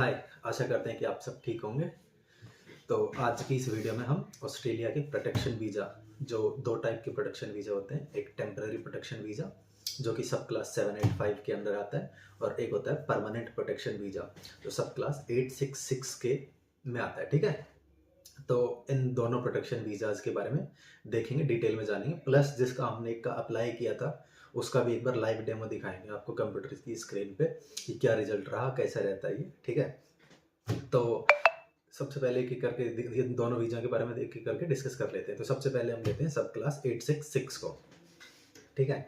हाय। आशा करते हैं कि आप सब ठीक होंगे। तो आज की इस वीडियो में हम ऑस्ट्रेलिया के प्रोटेक्शन वीज़ा, जो दो टाइप के प्रोटेक्शन वीज़ा होते हैं, एक टेम्पररी प्रोटेक्शन वीज़ा जो कि सब क्लास 785 के अंदर आता है, और एक होता है परमानेंट प्रोटेक्शन वीज़ा जो सब क्लास 866 के में आता है। ठीक है, तो इन दोनों प्रोटेक्शन वीज़ाज़ के बारे में देखेंगे, डिटेल में जानेंगे। प्लस जिसका हमने एक का अप्लाई किया था उसका भी एक बार लाइव डेमो दिखाएंगे आपको कंप्यूटर की स्क्रीन पे कि क्या रिजल्ट रहा, कैसा रहता है ये। ठीक है, तो सबसे पहले एक एक करके ये दोनों वीज़ा के बारे में एक एक करके डिस्कस कर लेते हैं। तो सबसे पहले हम लेते हैं सब क्लास 866 को। ठीक है,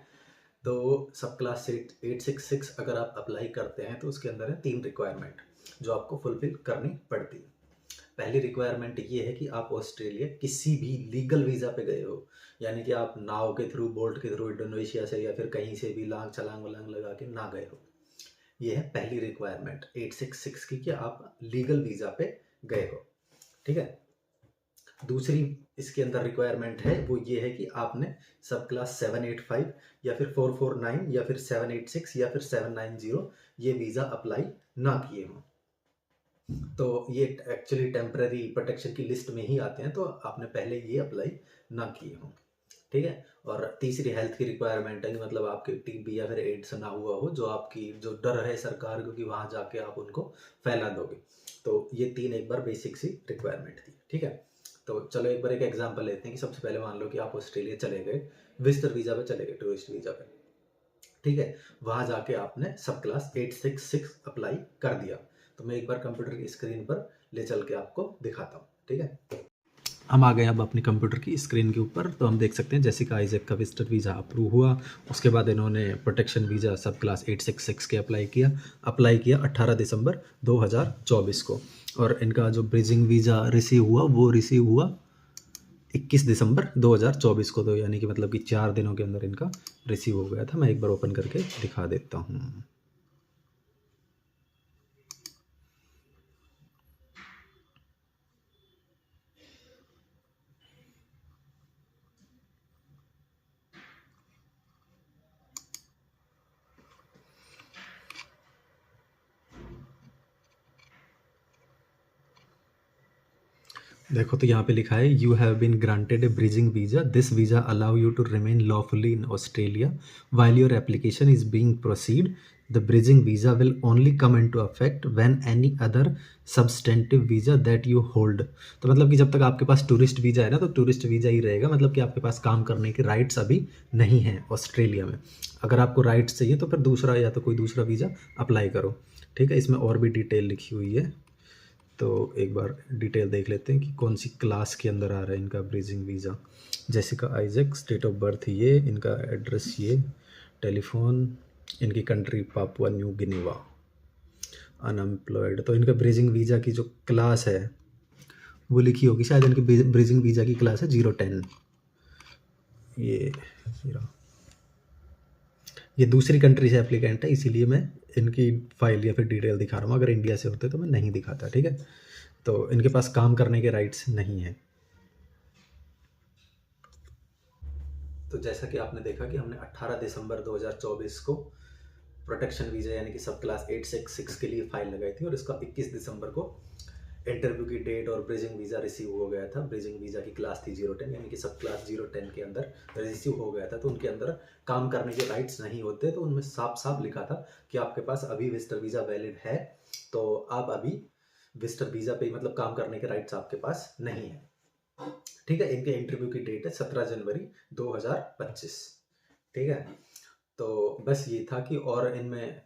तो सब क्लास 866 अगर आप अप्लाई करते हैं तो उसके अंदर है 3 रिक्वायरमेंट जो आपको फुलफिल करनी पड़ती है। पहली रिक्वायरमेंट ये है कि आप ऑस्ट्रेलिया किसी भी लीगल वीज़ा पे गए हो, यानी कि आप नाव के थ्रू, बोट के थ्रू, इंडोनेशिया से या फिर कहीं से भी लांग छलांग वलांग लगा के ना गए हो। ये है पहली रिक्वायरमेंट 866 की, कि आप लीगल वीज़ा पे गए हो। ठीक है, दूसरी इसके अंदर रिक्वायरमेंट है वो ये है कि आपने सब क्लास 785 या फिर 449 या फिर 786 या फिर 790 ये वीज़ा अप्लाई ना किए हों। तो ये एक्चुअली टेम्पररी प्रोटेक्शन की लिस्ट में ही आते हैं, तो आपने पहले ये अप्लाई ना किए हों। ठीक है, और तीसरी हेल्थ की रिक्वायरमेंट है कि मतलब आपके टीबी या फिर एड्स ना हुआ हो, जो आपकी जो डर है सरकार को कि वहाँ जाके आप उनको फैला दोगे। तो ये 3 एक बार बेसिक सी रिक्वायरमेंट थी। ठीक है, तो चलो एक बार एक एग्जांपल लेते हैं कि सबसे पहले मान लो कि आप ऑस्ट्रेलिया चले गए, विजिटर वीज़ा पे चले गए, टूरिस्ट वीज़ा पे। ठीक है, वहाँ जाके आपने सब क्लास 866 अप्लाई कर दिया। तो मैं एक बार कंप्यूटर की स्क्रीन पर ले चल के आपको दिखाता हूँ। ठीक है, हम आ गए अब अपने कंप्यूटर की स्क्रीन के ऊपर। तो हम देख सकते हैं जेसिका आइजैक का विजिटर वीज़ा अप्रूव हुआ। उसके बाद इन्होंने प्रोटेक्शन वीज़ा सब क्लास 866 के अप्लाई किया 18 दिसंबर 2024 को। और इनका जो ब्रिजिंग वीज़ा रिसीव हुआ वो रिसीव हुआ 21 दिसंबर 2024 को। तो यानी कि मतलब कि 4 दिनों के अंदर इनका रिसीव हो गया था। मैं एक बार ओपन करके दिखा देता हूँ। देखो, तो यहाँ पे लिखा है you have been granted a bridging visa. This visa allow you to remain lawfully in Australia while your application is being proceed. The bridging visa will only come into effect when any other substantive visa that you hold. तो मतलब कि जब तक आपके पास tourist visa है ना, तो tourist visa ही रहेगा। मतलब कि आपके पास काम करने के राइट्स अभी नहीं हैं ऑस्ट्रेलिया में। अगर आपको राइट्स चाहिए तो फिर दूसरा या तो कोई दूसरा वीज़ा अप्लाई करो। ठीक है, इसमें और भी डिटेल लिखी हुई है, तो एक बार डिटेल देख लेते हैं कि कौन सी क्लास के अंदर आ रहा है इनका bridging visa. Jessica Isaac, state of birth ये, इनका एड्रेस ये, टेलीफोन, इनकी कंट्री पापुआ न्यू गिनीवा, अनएम्प्लॉयड। तो इनका ब्रिजिंग वीज़ा की जो क्लास है वो लिखी होगी शायद। इनकी ब्रिजिंग वीज़ा की क्लास है 010। ये दूसरी कंट्री से एप्लीकेंट है, इसीलिए मैं इनकी फाइल या फिर डिटेल दिखा रहा हूँ। अगर इंडिया से होते तो मैं नहीं दिखाता। ठीक है, तो इनके पास काम करने के राइट्स नहीं हैं। तो जैसा कि आपने देखा कि हमने 18 दिसंबर 2024 को प्रोटेक्शन वीज़ा यानी कि सब क्लास 866 के लिए फाइल लगाई थी, और इसका 21 दिसंबर को इंटरव्यू की डेट और ब्रिजिंग वीज़ा रिसीव हो गया था। ब्रिजिंग वीज़ा की क्लास थी 010, यानी कि सब क्लास 010 के अंदर रिसीव हो गया था। तो उनके अंदर काम करने के राइट्स नहीं होते, तो उनमें साफ साफ लिखा था कि आपके पास अभी विजिटर वीज़ा वैलिड है, तो आप अभी विजिटर वीज़ा पे मतलब काम करने के राइट्स आपके पास नहीं है। ठीक है, इनके इंटरव्यू की डेट है 17 जनवरी 2025। ठीक है, तो बस ये था कि और इनमें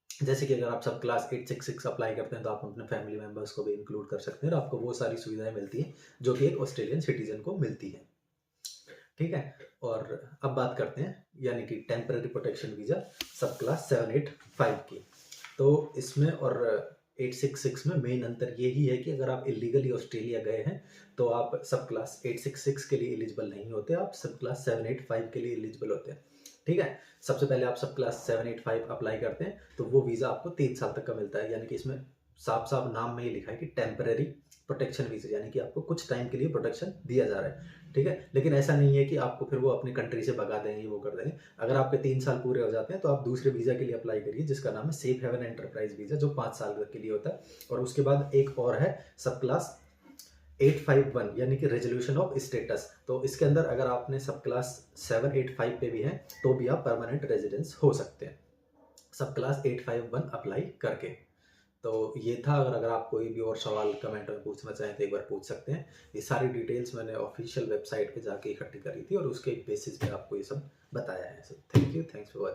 जैसे कि अगर आप सब क्लास 866 अप्लाई करते हैं तो आप अपने फैमिली मेम्बर्स को भी इंक्लूड कर सकते हैं, और आपको वो सारी सुविधाएं मिलती हैं जो कि एक ऑस्ट्रेलियन सिटीजन को मिलती है। ठीक है, और अब बात करते हैं यानी कि टेम्पररी प्रोटेक्शन वीज़ा सब क्लास 785 की। तो इसमें और 866 में मेन अंतर यही है कि अगर आप इलीगली ऑस्ट्रेलिया गए हैं तो आप सब क्लास 866 के लिए एलिजिबल नहीं होते, आप सब क्लास 785 के लिए एलिजिबल होते हैं। ठीक है, सबसे पहले आप सब क्लास 785 अप्लाई करते हैं तो वो वीज़ा आपको 3 साल तक का मिलता है, यानी कि इसमें साफ साफ नाम में ही लिखा है कि टेम्परेरी प्रोटेक्शन वीजा, यानी कि आपको कुछ टाइम के लिए प्रोटेक्शन दिया जा रहा है, ठीक है। लेकिन ऐसा नहीं है कि आपको फिर वो अपनी कंट्री से भगा देंगे, वो कर देंगे। अगर आपके 3 साल पूरे हो जाते हैं तो आप दूसरे वीज़ा के लिए अप्लाई करिए, जिसका नाम है सेफ हेवन एंटरप्राइज वीज़ा, जो 5 साल के लिए होता है। और उसके बाद एक और है सब क्लास 851, यानी कि रेजोल्यूशन ऑफ स्टेटस। तो इसके अंदर अगर आपने सब क्लास 785 पे भी है तो भी आप परमानेंट रेजिडेंस हो सकते हैं सब क्लास 851 अप्लाई करके। तो ये था, अगर आप कोई भी और सवाल कमेंट में पूछना चाहें तो एक बार पूछ सकते हैं। ये सारी डिटेल्स मैंने ऑफिशियल वेबसाइट पे जाके इकट्ठी करी थी और उसके बेसिस पे आपको ये सब बताया है। Thank you, thanks for watching.